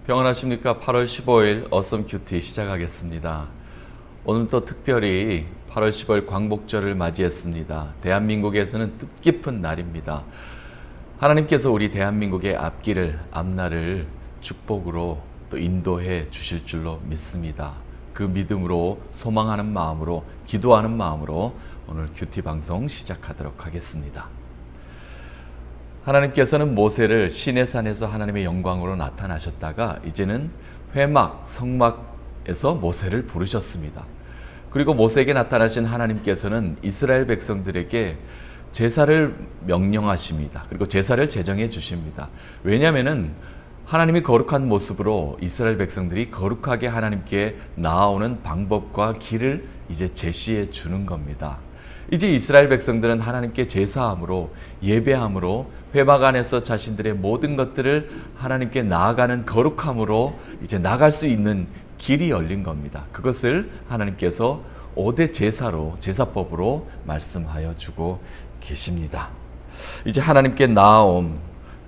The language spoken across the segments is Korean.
평안하십니까? 8월 15일 어썸 큐티 시작하겠습니다. 오늘 또 특별히 8월 15일 광복절을 맞이했습니다. 대한민국에서는 뜻깊은 날입니다. 하나님께서 우리 대한민국의 앞날을 축복으로 또 인도해 주실 줄로 믿습니다. 그 믿음으로 소망하는 마음으로 기도하는 마음으로 오늘 큐티 방송 시작하도록 하겠습니다. 하나님께서는 모세를 시내산에서 하나님의 영광으로 나타나셨다가 이제는 회막, 성막에서 모세를 부르셨습니다. 그리고 모세에게 나타나신 하나님께서는 이스라엘 백성들에게 제사를 명령하십니다. 그리고 제사를 제정해 주십니다. 왜냐하면 하나님이 거룩한 모습으로 이스라엘 백성들이 거룩하게 하나님께 나아오는 방법과 길을 이제 제시해 주는 겁니다. 이제 이스라엘 백성들은 하나님께 제사함으로 예배함으로 회막 안에서 자신들의 모든 것들을 하나님께 나아가는 거룩함으로 이제 나갈 수 있는 길이 열린 겁니다. 그것을 하나님께서 5대 제사로 제사법으로 말씀하여 주고 계십니다. 이제 하나님께 나아옴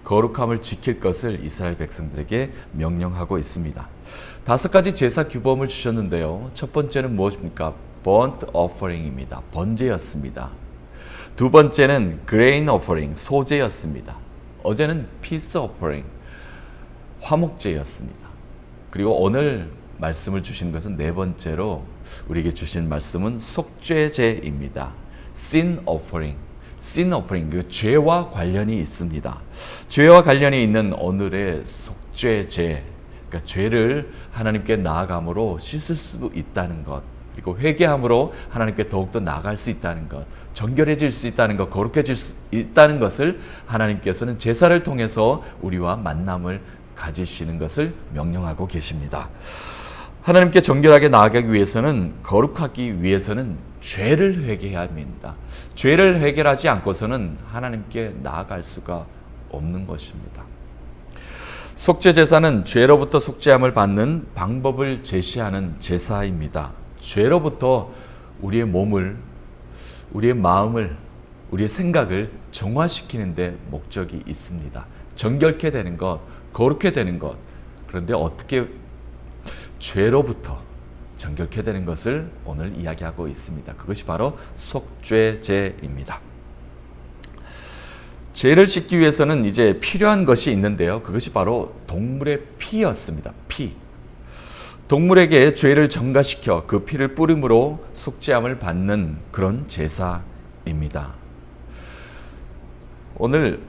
거룩함을 지킬 것을 이스라엘 백성들에게 명령하고 있습니다. 5가지 제사 규범을 주셨는데요. 첫 번째는 무엇입니까? burnt offering입니다. 번제였습니다. 두 번째는 grain offering, 소제였습니다. 어제는 peace offering, 화목제였습니다. 그리고 오늘 말씀을 주신 것은 네 번째로 우리에게 주신 말씀은 속죄제입니다. sin offering, 그 죄와 관련이 있습니다. 죄와 관련이 있는 오늘의 속죄제, 그러니까 죄를 하나님께 나아감으로 씻을 수 있다는 것, 그리고 회개함으로 하나님께 더욱더 나아갈 수 있다는 것, 정결해질 수 있다는 것, 거룩해질 수 있다는 것을 하나님께서는 제사를 통해서 우리와 만남을 가지시는 것을 명령하고 계십니다. 하나님께 정결하게 나아가기 위해서는, 거룩하기 위해서는 죄를 회개해야 합니다. 죄를 해결하지 않고서는 하나님께 나아갈 수가 없는 것입니다. 속죄제사는 죄로부터 속죄함을 받는 방법을 제시하는 제사입니다. 죄로부터 우리의 몸을, 우리의 마음을, 우리의 생각을 정화시키는 데 목적이 있습니다. 정결케 되는 것, 거룩해 되는 것. 그런데 어떻게 죄로부터 정결케 되는 것을 오늘 이야기하고 있습니다. 그것이 바로 속죄제입니다. 죄를 씻기 위해서는 이제 필요한 것이 있는데요. 그것이 바로 동물의 피였습니다. 피. 동물에게 죄를 전가시켜 그 피를 뿌림으로 속죄함을 받는 그런 제사입니다. 오늘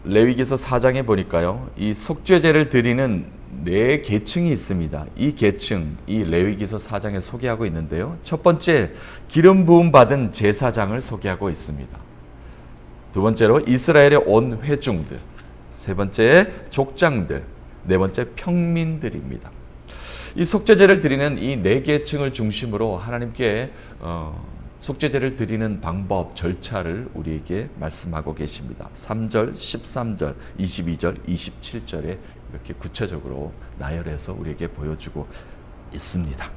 레위기서 4장에 보니까요, 이 속죄제를 드리는 4계층이 있습니다. 이 계층, 이 레위기서 4장에 소개하고 있는데요. 첫 번째, 기름 부음 받은 제사장을 소개하고 있습니다. 두 번째로 이스라엘의 온 회중들, 세 번째 족장들, 네 번째 평민들입니다. 이 속죄제를 드리는 이 4계층을 중심으로 하나님께 속죄제를 드리는 방법, 절차를 우리에게 말씀하고 계십니다. 3절, 13절, 22절, 27절에 이렇게 구체적으로 나열해서 우리에게 보여주고 있습니다.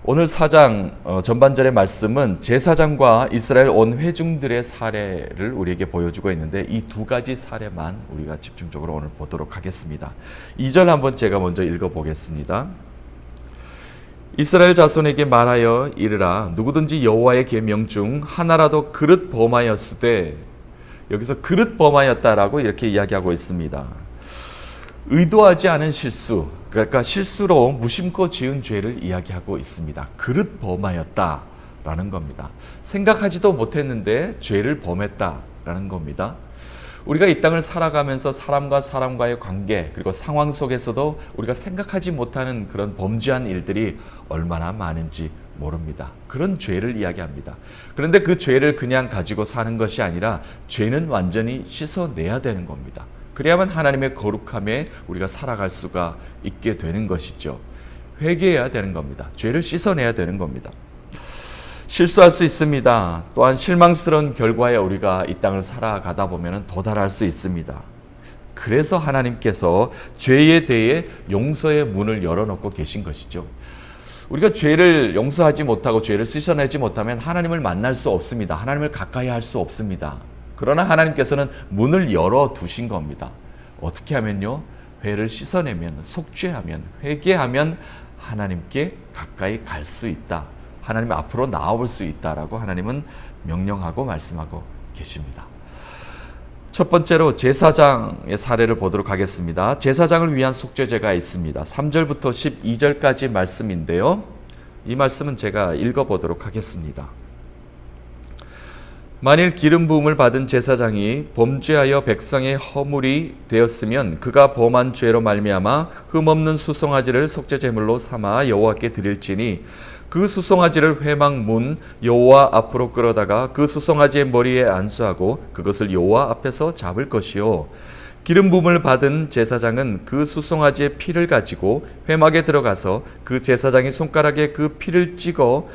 오늘 4장 전반절의 말씀은 제사장과 이스라엘 온 회중들의 사례를 우리에게 보여주고 있는데 이 2가지 사례만 우리가 집중적으로 오늘 보도록 하겠습니다. 2절 한번 제가 먼저 읽어보겠습니다. 이스라엘 자손에게 말하여 이르라. 누구든지 여호와의 계명 중 하나라도 그릇 범하였으되, 여기서 그릇 범하였다라고 이렇게 이야기하고 있습니다. 의도하지 않은 실수, 그러니까 실수로 무심코 지은 죄를 이야기하고 있습니다. 그릇 범하였다라는 겁니다. 생각하지도 못했는데 죄를 범했다라는 겁니다. 우리가 이 땅을 살아가면서 사람과 사람과의 관계, 그리고 상황 속에서도 우리가 생각하지 못하는 그런 범죄한 일들이 얼마나 많은지 모릅니다. 그런 죄를 이야기합니다. 그런데 그 죄를 그냥 가지고 사는 것이 아니라 죄는 완전히 씻어내야 되는 겁니다. 그래야만 하나님의 거룩함에 우리가 살아갈 수가 있게 되는 것이죠. 회개해야 되는 겁니다. 죄를 씻어내야 되는 겁니다. 실수할 수 있습니다. 또한 실망스러운 결과에 우리가 이 땅을 살아가다 보면 도달할 수 있습니다. 그래서 하나님께서 죄에 대해 용서의 문을 열어놓고 계신 것이죠. 우리가 죄를 용서하지 못하고 죄를 씻어내지 못하면 하나님을 만날 수 없습니다. 하나님을 가까이 할 수 없습니다. 그러나 하나님께서는 문을 열어두신 겁니다. 어떻게 하면요? 회를 씻어내면, 속죄하면, 회개하면 하나님께 가까이 갈 수 있다. 하나님 앞으로 나아올 수 있다라고 하나님은 명령하고 말씀하고 계십니다. 첫 번째로 제사장의 사례를 보도록 하겠습니다. 제사장을 위한 속죄제가 있습니다. 3절부터 12절까지 말씀인데요. 이 말씀은 제가 읽어보도록 하겠습니다. 만일 기름 부음을 받은 제사장이 범죄하여 백성의 허물이 되었으면 그가 범한 죄로 말미암아 흠없는 수송아지를 속죄제물로 삼아 여호와께 드릴지니 그 수송아지를 회막문 여호와 앞으로 끌어다가 그 수송아지의 머리에 안수하고 그것을 여호와 앞에서 잡을 것이요 기름 부음을 받은 제사장은 그 수송아지의 피를 가지고 회막에 들어가서 그 제사장이 손가락에 그 피를 찍어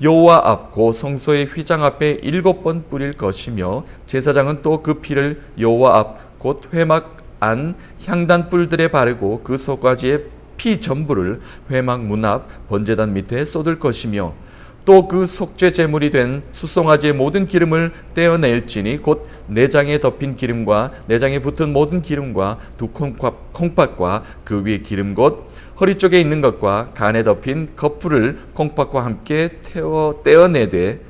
여호와 앞 곧 성소의 휘장 앞에 7번 뿌릴 것이며 제사장은 또 그 피를 여호와 앞 곧 회막 안 향단 뿔들에 바르고 그 속가지의 피 전부를 회막 문 앞 번제단 밑에 쏟을 것이며 또 그 속죄 제물이 된 수송아지의 모든 기름을 떼어낼지니 곧 내장에 덮인 기름과 내장에 붙은 모든 기름과 두 콩팥과 그 위에 기름 곧 허리 쪽에 있는 것과 간에 덮인 거풀을 콩팥과 함께 떼어내되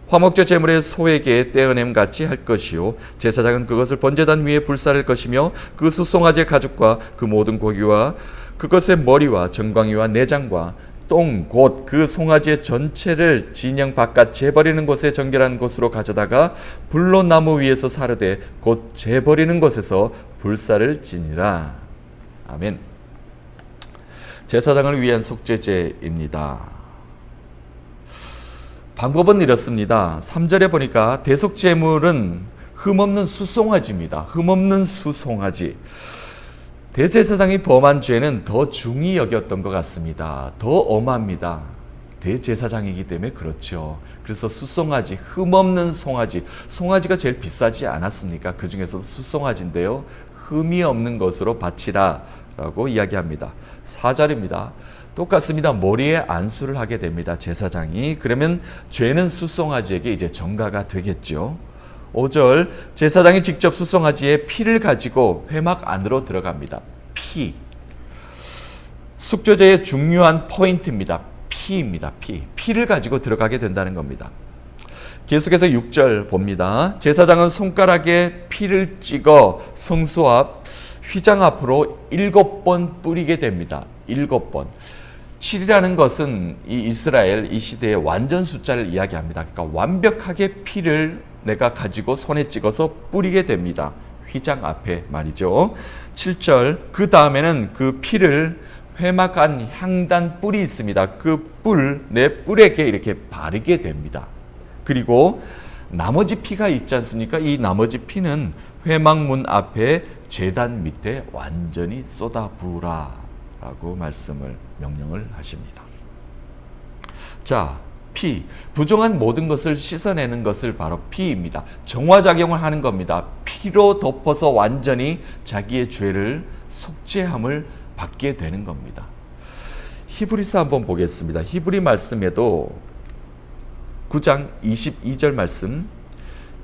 화목제 제물의 소에게 떼어냄 같이 할 것이요 제사장은 그것을 번제단 위에 불사를 것이며 그 수송아지의 가죽과 그 모든 고기와 그것의 머리와 정광이와 내장과 똥 곧 그 송아지의 전체를 진영 바깥 재버리는 곳에 정결한 곳으로 가져다가 불로 나무 위에서 사르되 곧 재버리는 곳에서 불사를 지니라. 아멘. 제사장을 위한 속죄제입니다. 방법은 이렇습니다. 3절에 보니까 대속제물은 흠없는 수송아지입니다. 흠없는 수송아지. 대제사장이 범한 죄는 더 중히 여겼던 것 같습니다. 더 엄합니다. 대제사장이기 때문에 그렇죠. 그래서 수송아지, 흠없는 송아지, 송아지가 제일 비싸지 않았습니까? 그 중에서도 수송아지인데요. 흠이 없는 것으로 바치라 라고 이야기합니다. 4절입니다. 똑같습니다. 머리에 안수를 하게 됩니다. 제사장이. 그러면 죄는 수송아지에게 이제 전가가 되겠죠. 5절 제사장이 직접 수송아지의 피를 가지고 회막 안으로 들어갑니다. 피. 속죄제의 중요한 포인트입니다. 피입니다. 피. 피를 가지고 들어가게 된다는 겁니다. 계속해서 6절 봅니다. 제사장은 손가락에 피를 찍어 성소 앞 휘장 앞으로 7번 뿌리게 됩니다. 7번. 7이라는 것은 이 이스라엘 이 시대의 완전 숫자를 이야기합니다. 그러니까 완벽하게 피를 내가 가지고 손에 찍어서 뿌리게 됩니다. 휘장 앞에 말이죠. 7절 그 다음에는 그 피를 회막 안 향단 뿔이 있습니다. 그 뿔, 내 뿔에게 이렇게 바르게 됩니다. 그리고 나머지 피가 있지 않습니까? 이 나머지 피는 회막문 앞에 제단 밑에 완전히 쏟아부으라 라고 명령을 하십니다. 자, 피. 부정한 모든 것을 씻어내는 것을 바로 피입니다. 정화작용을 하는 겁니다. 피로 덮어서 완전히 자기의 죄를 속죄함을 받게 되는 겁니다. 히브리서 한번 보겠습니다. 히브리 말씀에도 9장 22절 말씀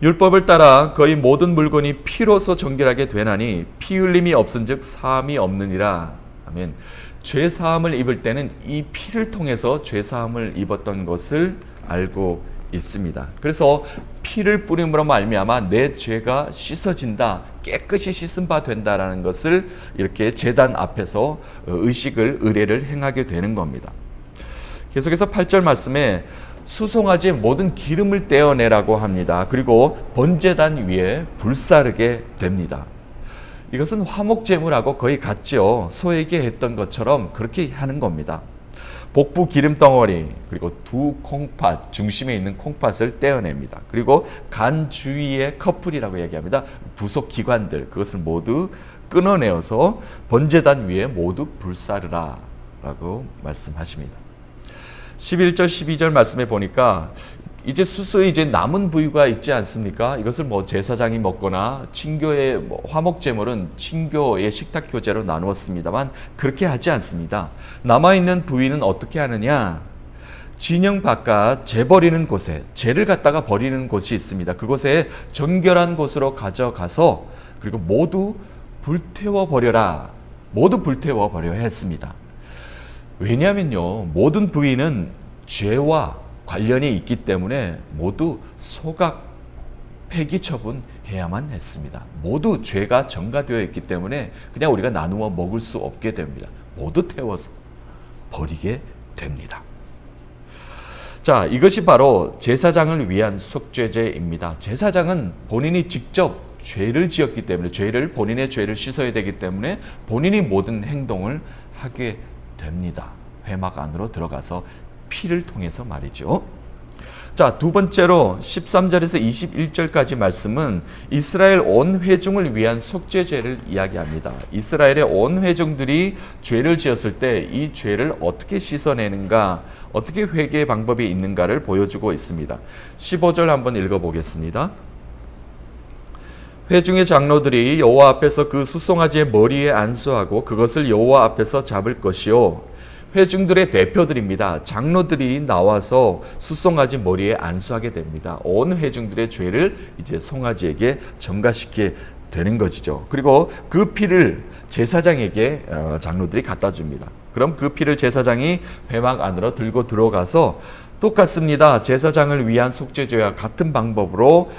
율법을 따라 거의 모든 물건이 피로서 정결하게 되나니 피 흘림이 없은즉 사함이 없느니라. 아멘. 죄 사함을 입을 때는 이 피를 통해서 죄 사함을 입었던 것을 알고 있습니다. 그래서 피를 뿌림으로 말미암아 내 죄가 씻어진다, 깨끗이 씻은 바 된다라는 것을 이렇게 제단 앞에서 의례를 행하게 되는 겁니다. 계속해서 8절 말씀에 수송아지의 모든 기름을 떼어내라고 합니다. 그리고 번제단 위에 불사르게 됩니다. 이것은 화목제물하고 거의 같죠. 소에게 했던 것처럼 그렇게 하는 겁니다. 복부 기름덩어리 그리고 두 콩팥, 중심에 있는 콩팥을 떼어냅니다. 그리고 간 주위의 커플이라고 얘기합니다. 부속 기관들 그것을 모두 끊어내어서 번제단 위에 모두 불사르라 라고 말씀하십니다. 11절 12절 말씀에 보니까 이제 수수에 이제 남은 부위가 있지 않습니까? 이것을 제사장이 먹거나 친교의 화목제물은 친교의 식탁 교제로 나누었습니다만 그렇게 하지 않습니다. 남아있는 부위는 어떻게 하느냐? 진영 바깥 재버리는 곳에 재를 갖다가 버리는 곳이 있습니다. 그곳에 정결한 곳으로 가져가서 그리고 모두 불태워 버려라. 모두 불태워 버려야 했습니다. 왜냐하면요, 모든 부위는 죄와 관련이 있기 때문에 모두 소각 폐기 처분해야만 했습니다. 모두 죄가 전가되어 있기 때문에 그냥 우리가 나누어 먹을 수 없게 됩니다. 모두 태워서 버리게 됩니다. 자, 이것이 바로 제사장을 위한 속죄제입니다. 제사장은 본인이 직접 죄를 지었기 때문에 본인의 죄를 씻어야 되기 때문에 본인이 모든 행동을 하게 됩니다. 회막 안으로 들어가서 피를 통해서 말이죠. 자, 두 번째로 13절에서 21절까지 말씀은 이스라엘 온 회중을 위한 속죄제를 이야기합니다. 이스라엘의 온 회중들이 죄를 지었을 때 이 죄를 어떻게 씻어내는가, 어떻게 회개의 방법이 있는가를 보여주고 있습니다. 15절 한번 읽어보겠습니다. 회중의 장로들이 여호와 앞에서 그 수송아지의 머리에 안수하고 그것을 여호와 앞에서 잡을 것이요. 회중들의 대표들입니다. 장로들이 나와서 수송아지 머리에 안수하게 됩니다. 온 회중들의 죄를 이제 송아지에게 전가시키게 되는 것이죠. 그리고 그 피를 제사장에게 장로들이 갖다 줍니다. 그럼 그 피를 제사장이 회막 안으로 들고 들어가서 똑같습니다. 제사장을 위한 속죄제와 같은 방법으로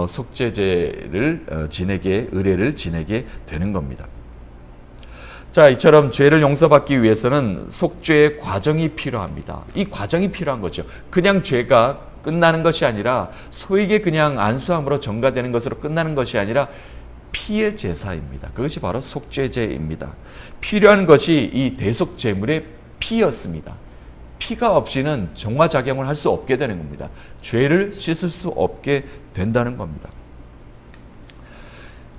속죄제를 의례를 지내게 되는 겁니다. 자, 이처럼 죄를 용서받기 위해서는 속죄의 과정이 필요합니다. 이 과정이 필요한 거죠. 그냥 죄가 끝나는 것이 아니라 소에게 그냥 안수함으로 전가되는 것으로 끝나는 것이 아니라 피의 제사입니다. 그것이 바로 속죄제입니다. 필요한 것이 이 대속 제물의 피였습니다. 피가 없이는 정화작용을 할 수 없게 되는 겁니다. 죄를 씻을 수 없게 된다는 겁니다.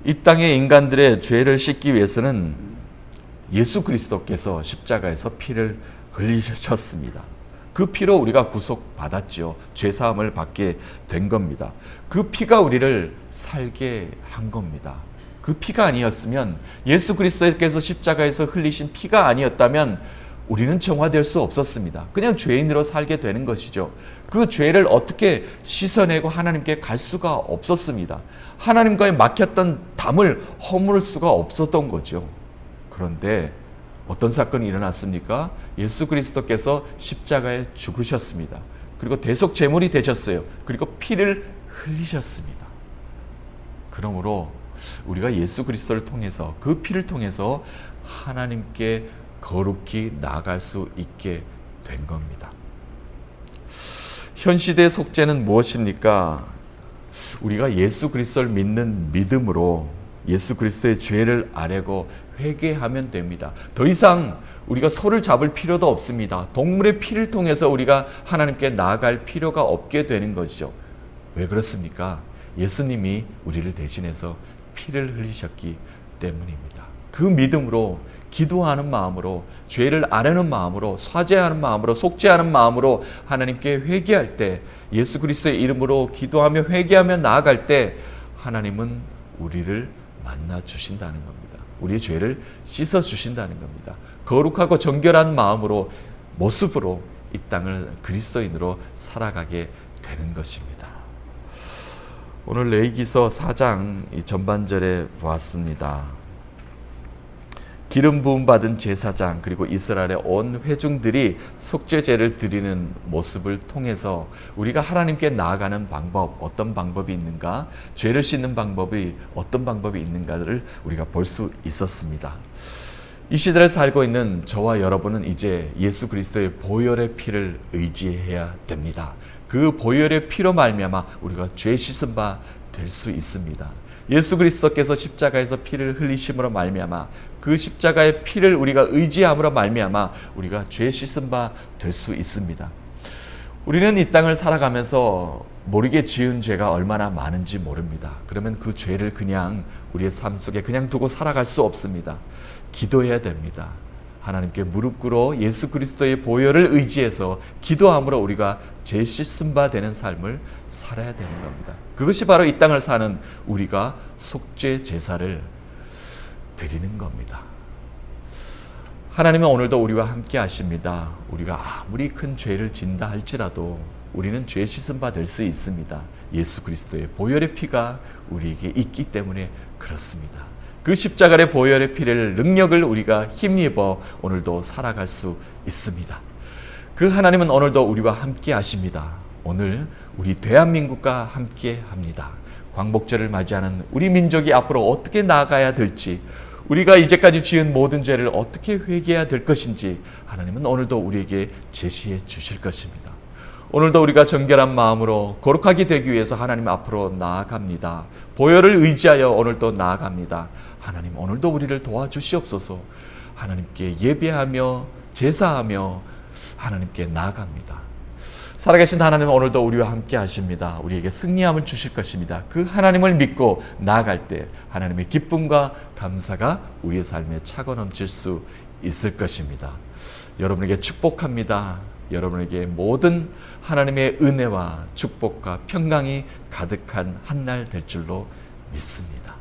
이 땅의 인간들의 죄를 씻기 위해서는 예수 그리스도께서 십자가에서 피를 흘리셨습니다. 그 피로 우리가 구속받았지요. 죄사함을 받게 된 겁니다. 그 피가 우리를 살게 한 겁니다. 그 피가 아니었으면, 예수 그리스도께서 십자가에서 흘리신 피가 아니었다면 우리는 정화될 수 없었습니다. 그냥 죄인으로 살게 되는 것이죠. 그 죄를 어떻게 씻어내고 하나님께 갈 수가 없었습니다. 하나님과의 막혔던 담을 허물 수가 없었던 거죠. 그런데 어떤 사건이 일어났습니까? 예수 그리스도께서 십자가에 죽으셨습니다. 그리고 대속 제물이 되셨어요. 그리고 피를 흘리셨습니다. 그러므로 우리가 예수 그리스도를 통해서, 그 피를 통해서 하나님께 거룩히 나아갈 수 있게 된 겁니다. 현 시대의 속죄는 무엇입니까? 우리가 예수 그리스도를 믿는 믿음으로 예수 그리스도의 죄를 아뢰고 회개하면 됩니다. 더 이상 우리가 소를 잡을 필요도 없습니다. 동물의 피를 통해서 우리가 하나님께 나아갈 필요가 없게 되는 것이죠. 왜 그렇습니까? 예수님이 우리를 대신해서 피를 흘리셨기 때문입니다. 그 믿음으로, 기도하는 마음으로, 죄를 아뢰는 마음으로, 사죄하는 마음으로, 속죄하는 마음으로 하나님께 회개할 때, 예수 그리스도의 이름으로 기도하며 회개하며 나아갈 때 하나님은 우리를 만나 주신다는 겁니다. 우리의 죄를 씻어 주신다는 겁니다. 거룩하고 정결한 마음으로, 모습으로 이 땅을 그리스도인으로 살아가게 되는 것입니다. 오늘 레위기서 4장 이 전반절에 보았습니다. 기름 부음 받은 제사장 그리고 이스라엘의 온 회중들이 속죄제를 드리는 모습을 통해서 우리가 하나님께 나아가는 방법, 어떤 방법이 있는가, 죄를 씻는 방법이 어떤 방법이 있는가를 우리가 볼 수 있었습니다. 이 시대를 살고 있는 저와 여러분은 이제 예수 그리스도의 보혈의 피를 의지해야 됩니다. 그 보혈의 피로 말미암아 우리가 죄 씻은 바 될 수 있습니다. 예수 그리스도께서 십자가에서 피를 흘리심으로 말미암아 그 십자가의 피를 우리가 의지함으로 말미암아 우리가 죄 씻은 바 될 수 있습니다. 우리는 이 땅을 살아가면서 모르게 지은 죄가 얼마나 많은지 모릅니다. 그러면 그 죄를 그냥 우리의 삶 속에 그냥 두고 살아갈 수 없습니다. 기도해야 됩니다. 하나님께 무릎 꿇어 예수 그리스도의 보혈을 의지해서 기도함으로 우리가 죄 씻은 바 되는 삶을 살아야 되는 겁니다. 그것이 바로 이 땅을 사는 우리가 속죄 제사를 드리는 겁니다. 하나님은 오늘도 우리와 함께 하십니다. 우리가 아무리 큰 죄를 진다 할지라도 우리는 죄 씻은 바 될 수 있습니다. 예수 그리스도의 보혈의 피가 우리에게 있기 때문에 그렇습니다. 그 십자가의 보혈의 피를 능력을 우리가 힘입어 오늘도 살아갈 수 있습니다. 그 하나님은 오늘도 우리와 함께 하십니다. 오늘 우리 대한민국과 함께 합니다. 광복절을 맞이하는 우리 민족이 앞으로 어떻게 나아가야 될지, 우리가 이제까지 지은 모든 죄를 어떻게 회개해야 될 것인지 하나님은 오늘도 우리에게 제시해 주실 것입니다. 오늘도 우리가 정결한 마음으로 거룩하게 되기 위해서 하나님 앞으로 나아갑니다. 보혈을 의지하여 오늘도 나아갑니다. 하나님 오늘도 우리를 도와주시옵소서. 하나님께 예배하며 제사하며 하나님께 나아갑니다. 살아계신 하나님은 오늘도 우리와 함께 하십니다. 우리에게 승리함을 주실 것입니다. 그 하나님을 믿고 나아갈 때 하나님의 기쁨과 감사가 우리의 삶에 차고 넘칠 수 있을 것입니다. 여러분에게 축복합니다. 여러분에게 모든 하나님의 은혜와 축복과 평강이 가득한 한 날 될 줄로 믿습니다.